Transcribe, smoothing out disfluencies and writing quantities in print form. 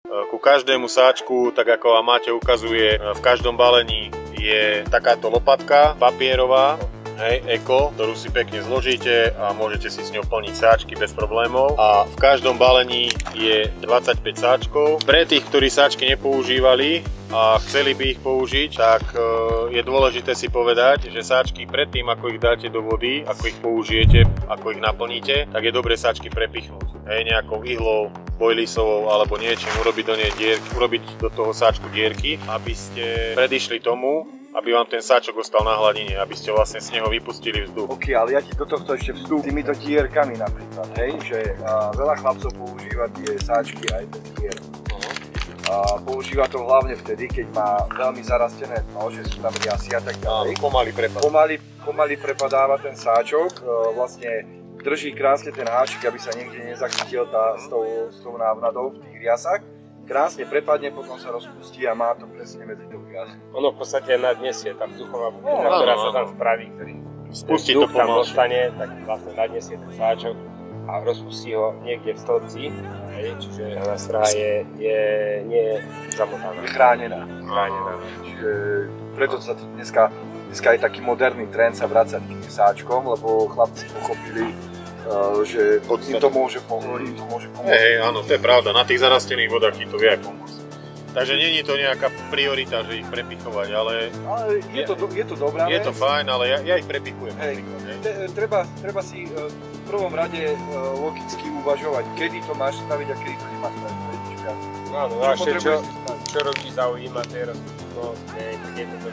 Ku každému sáčku, tak ako vám Máte ukazuje, v každom balení je takáto lopatka papierová, hej, eko, ktorú si pekne zložíte a môžete si s ňou plniť sáčky bez problémov. A v každom balení je 25 sáčkov. Pre tých, ktorí sáčky nepoužívali a chceli by ich použiť, tak je dôležité si povedať, že sáčky predtým, ako ich dáte do vody, ako ich použijete, ako ich naplníte, tak je dobré sáčky prepichnúť. Hej, nejakou ihlou, bojlisovou alebo niečím urobiť do toho sáčku dierky, aby ste predišli tomu, aby vám ten sáčok ostal na hladine, aby ste vlastne z neho vypustili vzduch. Ok, ale ja ti do tohto ešte vstup týmito dierkami napríklad, hej, že veľa chlapcov používa tie sáčky aj bez dier. A používa to hlavne vtedy, keď má veľmi zarastené dno, že sú tam riasy a tak ďalej. Pomaly prepadáva ten sáčok, vlastne drží krásne ten háčik, aby sa niekde nezachytil s tou návnadou v tých riasách. Krásne prepadne, potom sa rozpustí a má to presne medzi tou riasou. Ono v podstate nadnesie, tá vzduchová bublina, ktorá sa tam spraví, ktorý spustí vzduch to tam dostane, tak vlastne nadnesie ten sáčok a rozpustí ho niekde v stĺpci, čiže tá straha nie je zamotaná. Je chránená. Čiže preto sa dneska je taký moderný trend sa vracať k tým sáčkom, lebo chlapci pochopili, že im to môže pomôcť. Hej, áno, to je pravda, na tých zarastených vodách im to vie aj pomôcť. Takže nie je to nejaká priorita, že ich prepichovať, ale je to dobrá vec. Je to fajn, ale ja ich prepichujem. Hej, treba si v prvom rade logicky uvažovať, kedy to máš spraviť a kedy to nemáš spraviť. Áno, čo robí zaujíma teraz, keď je to